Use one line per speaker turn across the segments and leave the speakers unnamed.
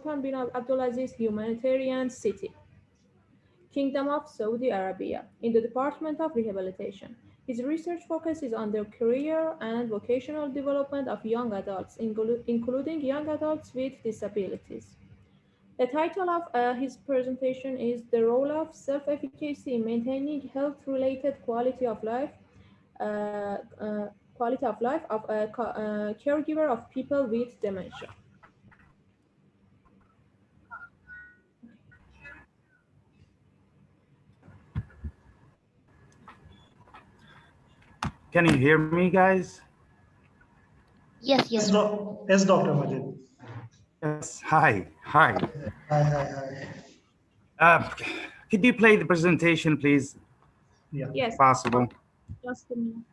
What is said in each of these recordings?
Sultan bin Abdulaziz Humanitarian City, Kingdom of Saudi Arabia, in the Department of Rehabilitation. His research focuses on the career and vocational development of young adults, including young adults with disabilities. The title of his presentation is The Role of Self-Efficacy in Maintaining Health-Related uh, Quality of Life of a Caregiver of People with Dementia.
Can you hear me, guys?
Yes,
yes, Dr. Majid.
Yes. Hi. Hi.
Hi.
Could you play the presentation, please?
Yeah.
Yes.
Possible.
Just a minute.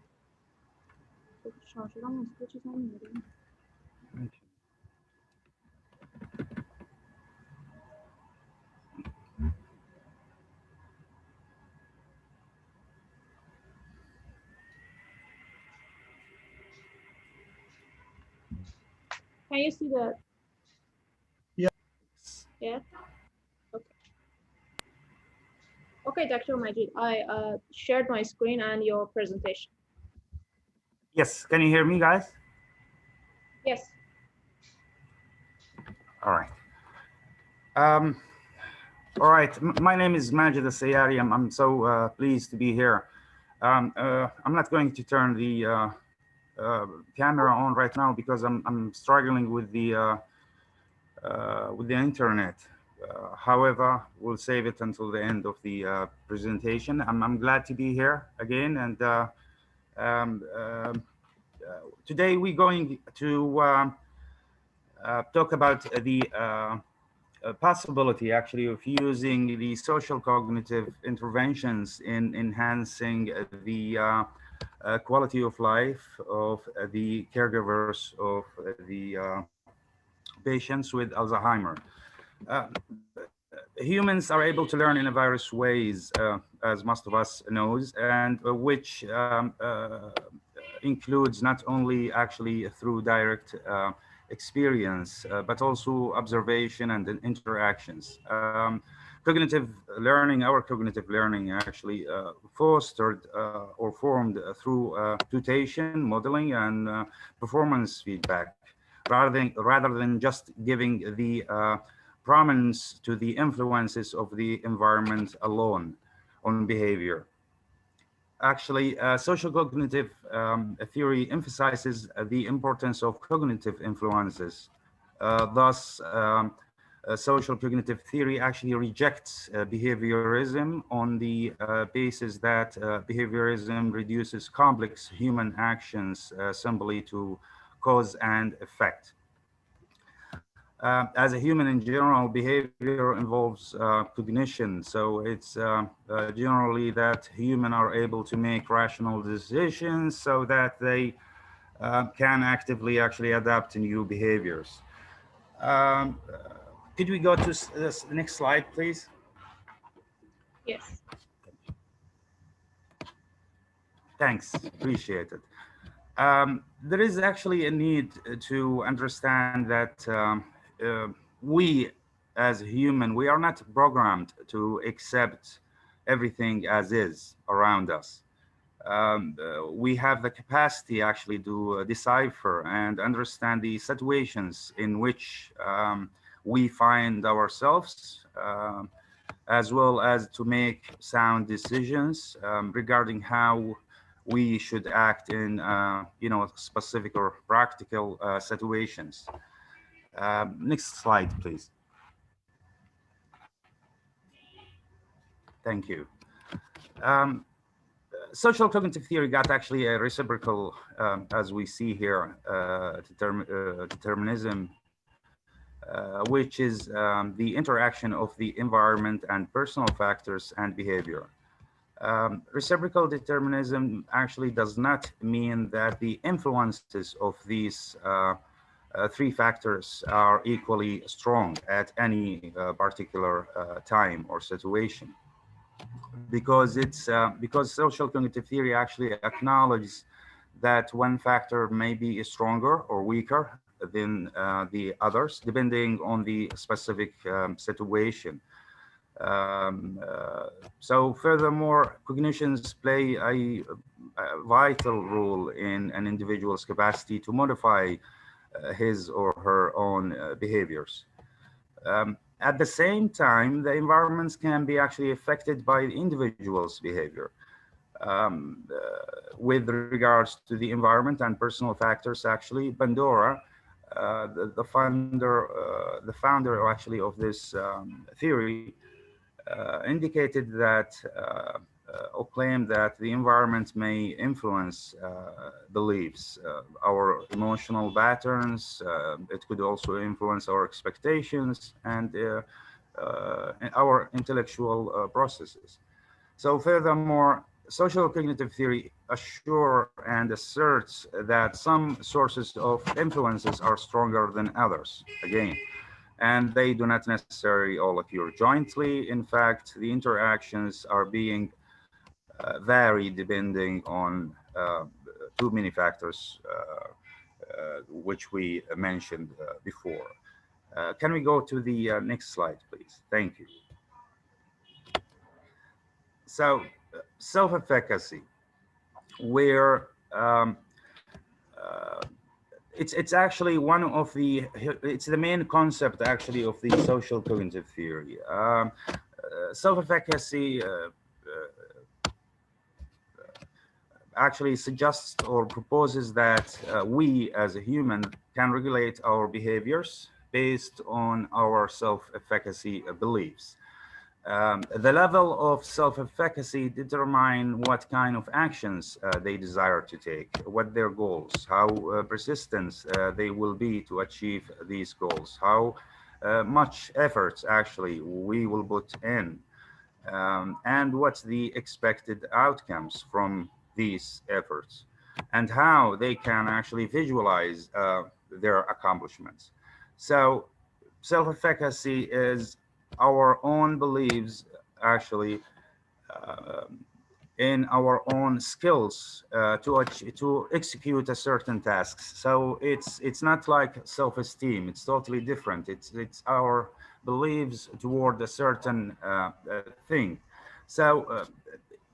Can you see that?
Yeah.
Yeah. Okay. Okay, Dr. Majid, I shared my screen and your presentation.
Yes. Can you hear me, guys?
Yes.
All right. All right. My name is Majid Sayari. I'm so pleased to be here. I'm not going to turn the camera on right now because I'm struggling with the internet. However, we'll save it until the end of the presentation. I'm glad to be here again, and today we're going to talk about the possibility actually of using the social cognitive interventions in enhancing the quality of life of the caregivers of the patients with Alzheimer. Uh, Humans are able to learn in various ways, as most of us knows, and which includes not only actually through direct experience, but also observation and interactions. Cognitive learning, our cognitive learning actually fostered or formed through tuition, modeling, and performance feedback, rather than just giving the prominence to the influences of the environment alone on behavior. Actually, social cognitive theory emphasizes the importance of cognitive influences. Thus, social cognitive theory actually rejects behaviorism on the basis that behaviorism reduces complex human actions simply to cause and effect. As a human in general, behavior involves cognition. So it's generally that humans are able to make rational decisions so that they can actively actually adapt to new behaviors. Could we go to the next slide, please?
Yes.
Thanks, appreciate it. There is actually a need to understand that we as a human, we are not programmed to accept everything as is around us. We have the capacity actually to decipher and understand the situations in which we find ourselves, as well as to make sound decisions regarding how we should act in specific or practical situations. Next slide, please. Thank you. Social cognitive theory got actually a reciprocal, as we see here, determinism, which is the interaction of the environment and personal factors and behavior. Reciprocal determinism actually does not mean that the influences of these three factors are equally strong at any particular time or situation, because because social cognitive theory actually acknowledges that one factor may be stronger or weaker than the others, depending on the specific situation. So furthermore, cognitions play a vital role in an individual's capacity to modify his or her own behaviors. At the same time, the environments can be actually affected by the individual's behavior. With regards to the environment and personal factors, actually, Bandura, the founder actually of this theory, indicated that or claimed that the environment may influence beliefs, our emotional patterns. It could also influence our expectations and our intellectual processes. So furthermore, social cognitive theory assures and asserts that some sources of influences are stronger than others, again, and they do not necessarily all occur jointly. In fact, the interactions are being varied depending on too many factors, which we mentioned before. Can we go to the next slide, please? Thank you. So, self-efficacy, where it's actually one of the, it's the main concept actually of the social cognitive theory. Self-efficacy actually suggests or proposes that we as a human can regulate our behaviors based on our self-efficacy beliefs. The level of self-efficacy determine what kind of actions they desire to take, what their goals, how persistent they will be to achieve these goals, how much effort actually we will put in, and what's the expected outcomes from these efforts, and how they can actually visualize their accomplishments. So self-efficacy is our own beliefs actually in our own skills to execute a certain tasks. So it's not like self-esteem, it's totally different. It's our beliefs toward a certain thing. So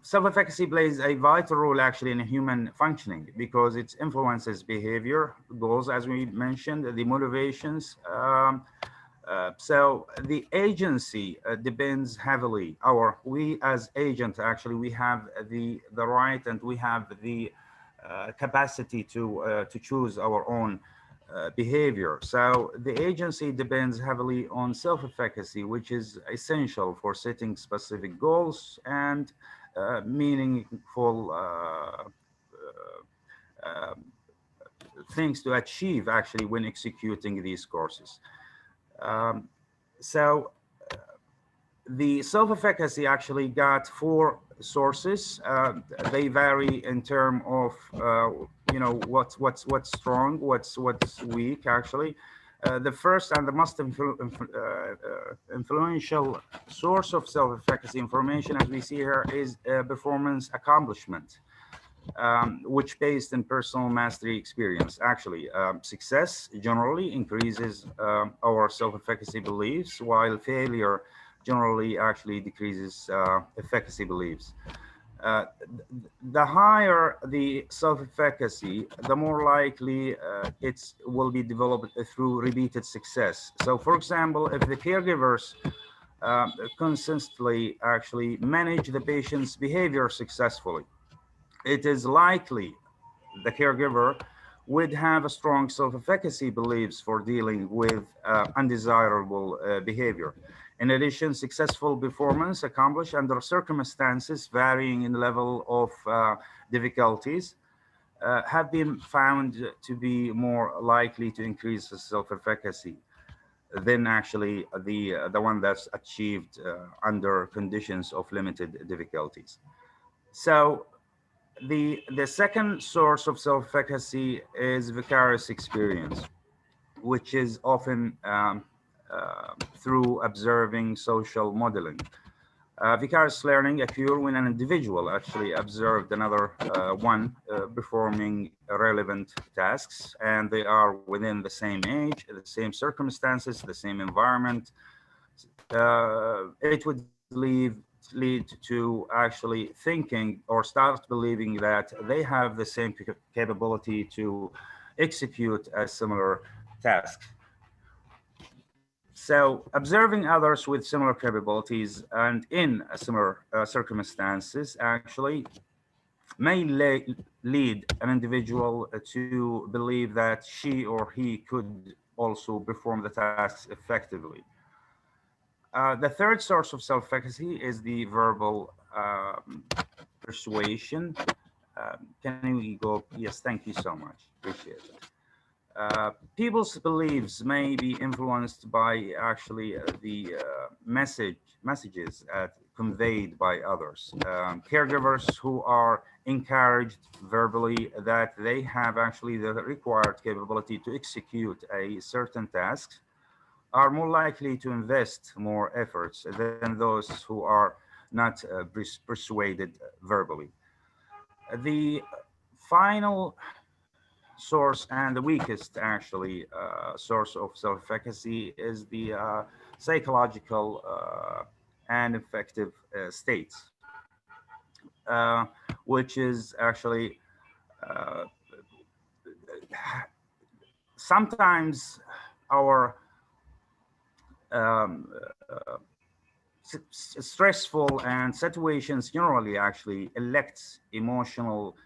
self-efficacy plays a vital role actually in human functioning because it influences behavior, goals, as we mentioned, the motivations. So the agency depends heavily, we as agent actually, we have the right and we have the capacity to choose our own behavior. So the agency depends heavily on self-efficacy, which is essential for setting specific goals and meaningful things to achieve actually when executing these courses. So the self-efficacy actually got 4 sources. They vary in terms of you know what's strong, what's weak actually. The first and the most influential source of self-efficacy information, as we see here, is performance accomplishment. Which based in personal mastery experience. Actually, success generally increases our self-efficacy beliefs, while failure generally actually decreases efficacy beliefs. The higher the self-efficacy, the more likely it will be developed through repeated success. So for example, if the caregivers consistently actually manage the patient's behavior successfully, it is likely the caregiver would have a strong self-efficacy beliefs for dealing with undesirable behavior. In addition, successful performance accomplished under circumstances varying in level of difficulties have been found to be more likely to increase the self-efficacy than actually the one that's achieved under conditions of limited difficulties. So the second source of self-efficacy is vicarious experience, which is often through observing social modeling. Vicarious learning occurs when an individual actually observed another one performing relevant tasks, and they are within the same age, the same circumstances, the same environment. It would lead to actually thinking or start believing that they have the same capability to execute a similar task. So observing others with similar capabilities and in similar circumstances actually may lead an individual to believe that she or he could also perform the tasks effectively. The third source of self-efficacy is the verbal persuasion. Can we go? Yes, thank you so much. Appreciate it. People's beliefs may be influenced by actually the messages conveyed by others. Caregivers who are encouraged verbally that they have actually the required capability to execute a certain task are more likely to invest more efforts than those who are not persuaded verbally. The final source and the weakest actually source of self-efficacy is the psychological and effective states, which is actually uh, sometimes our um, uh, stressful and situations generally actually elects emotional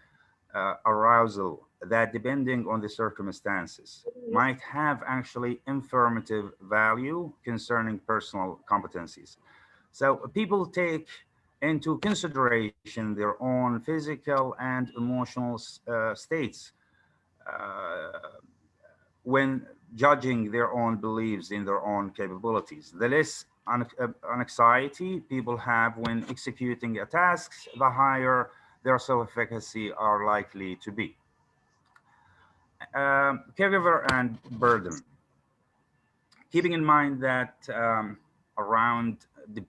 arousal that, depending on the circumstances, might have actually informative value concerning personal competencies. So people take into consideration their own physical and emotional states when judging their own beliefs in their own capabilities. The less anxiety people have when executing a task, the higher their self-efficacy are likely to be. Caregiver and burden. Keeping in mind that around the,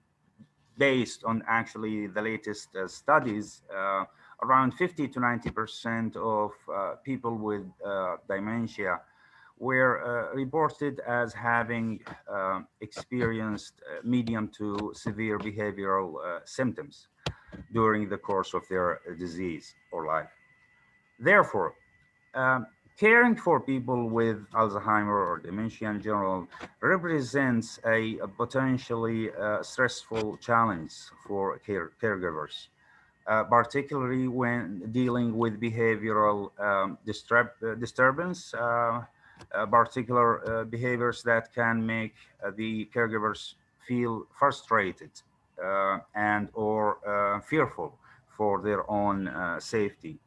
based on actually the latest studies, around 50 to 90% of people with dementia were reported as having experienced medium to severe behavioral symptoms during the course of their disease or life. Therefore, um, caring for people with Alzheimer or dementia in general represents a potentially stressful challenge for caregivers, particularly when dealing with behavioral disturbance, particular behaviors that can make the caregivers feel frustrated and or fearful for their own safety,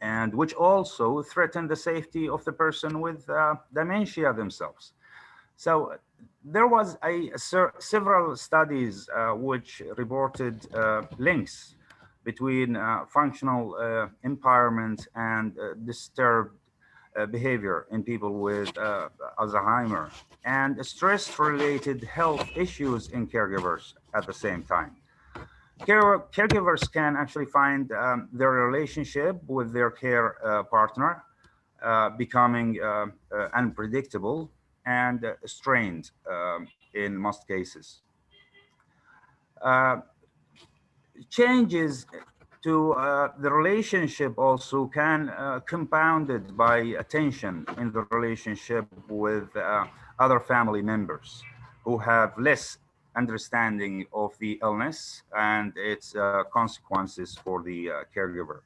and which also threaten the safety of the person with dementia themselves. So there was several studies which reported links between functional impairment and disturbed behavior in people with Alzheimer and stress-related health issues in caregivers at the same time. Caregivers can actually find their relationship with their care partner becoming unpredictable and strained in most cases. Uh, Changes to the relationship also can compounded by attention in the relationship with other family members who have less understanding of the illness and its consequences for the caregiver.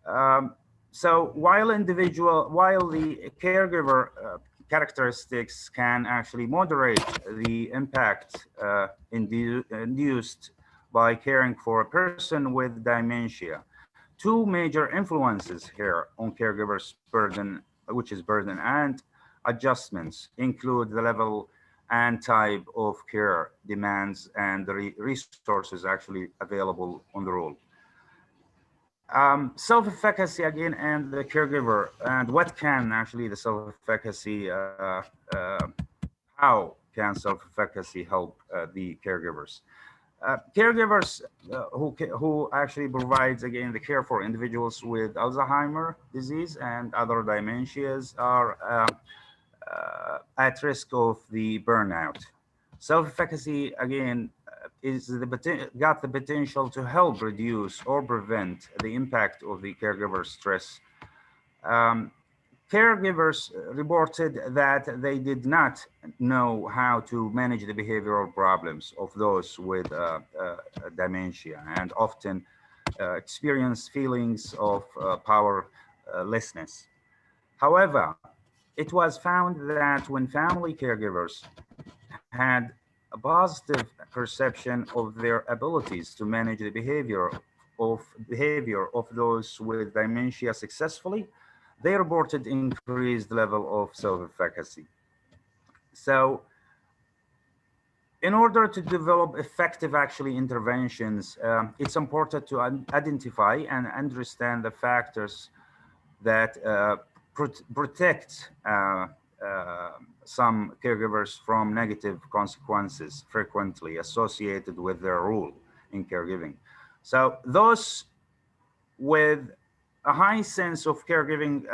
Um, so while the caregiver characteristics can actually moderate the impact induced by caring for a person with dementia, two major influences here on caregivers' burden, which is burden and adjustments, include the level and type of care demands and the resources actually available on the role. Self-efficacy again and the caregiver, and what can actually the self-efficacy, how can self-efficacy help the caregivers? Caregivers who actually provides again the care for individuals with Alzheimer disease and other dementias are at risk of the burnout. Self-efficacy again got the potential to help reduce or prevent the impact of the caregiver stress. Caregivers reported that they did not know how to manage the behavioral problems of those with dementia and often experience feelings of powerlessness. However, it was found that when family caregivers had a positive perception of their abilities to manage the behavior of those with dementia successfully, they reported increased level of self-efficacy. So in order to develop effective actually interventions, it's important to identify and understand the factors that protect some caregivers from negative consequences frequently associated with their role in caregiving. So those with a high sense of caregiving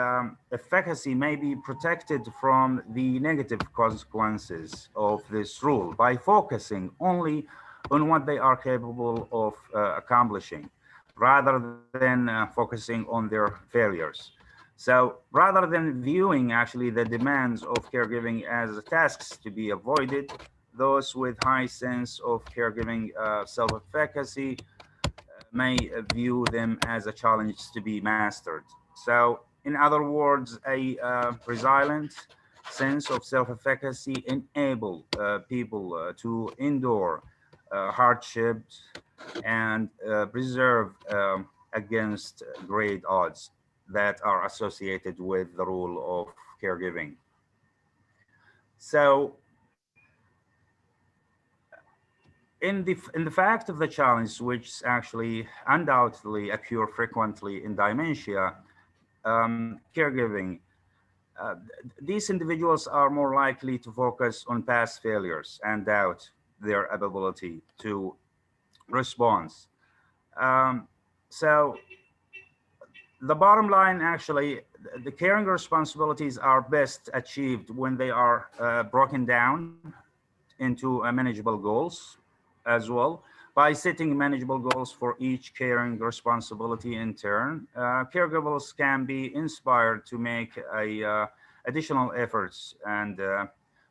efficacy may be protected from the negative consequences of this rule by focusing only on what they are capable of accomplishing, rather than focusing on their failures. So rather than viewing actually the demands of caregiving as tasks to be avoided, those with high sense of caregiving self-efficacy may view them as a challenge to be mastered. So in other words, a resilient sense of self-efficacy enable people to endure hardships and preserve against great odds that are associated with the role of caregiving. So in the fact of the challenge, which actually undoubtedly occur frequently in dementia, caregiving, these individuals are more likely to focus on past failures and doubt their ability to respond. So the bottom line, actually, the caring responsibilities are best achieved when they are broken down into manageable goals as well. By setting manageable goals for each caring responsibility in turn, caregivers can be inspired to make additional efforts and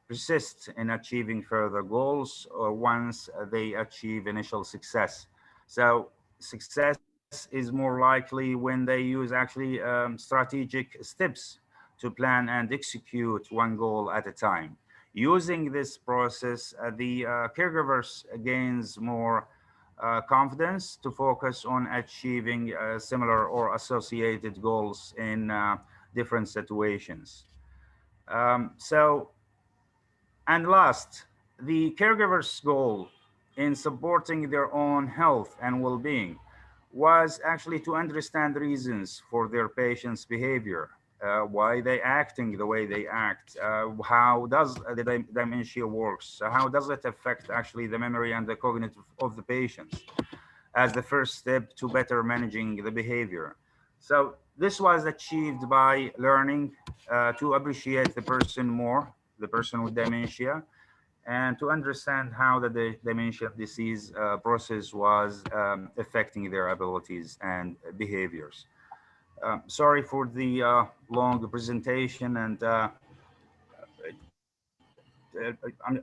persist in achieving further goals once they achieve initial success. So success is more likely when they use actually strategic steps to plan and execute one goal at a time. Using this process, the caregivers gains more confidence to focus on achieving similar or associated goals in different situations. And last, the caregiver's goal in supporting their own health and well-being was actually to understand the reasons for their patient's behavior, why they acting the way they act, how does the dementia works, how does it affect actually the memory and the cognitive of the patients as the first step to better managing the behavior. So this was achieved by learning to appreciate the person more, the person with dementia, and to understand how the dementia disease process was affecting their abilities and behaviors. Sorry for the long presentation, and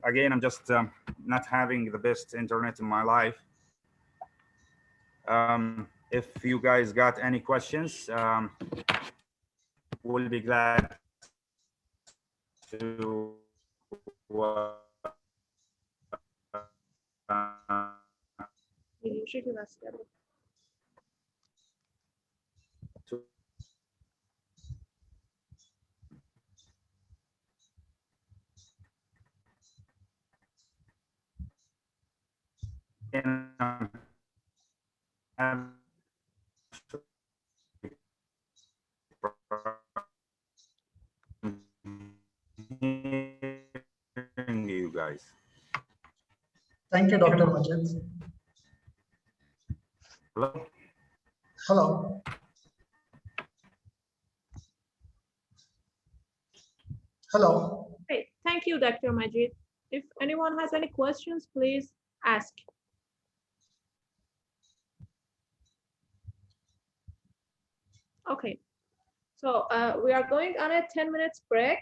again, I'm just not having the best internet in my life. If you guys got any questions, we'll be glad to to hearing you guys.
Thank you, Dr. Majid.
Hello?
Hello. Hello.
Great. Thank you, Dr. Majid. If anyone has any questions, please ask. Okay. So we are going on a 10 minutes break.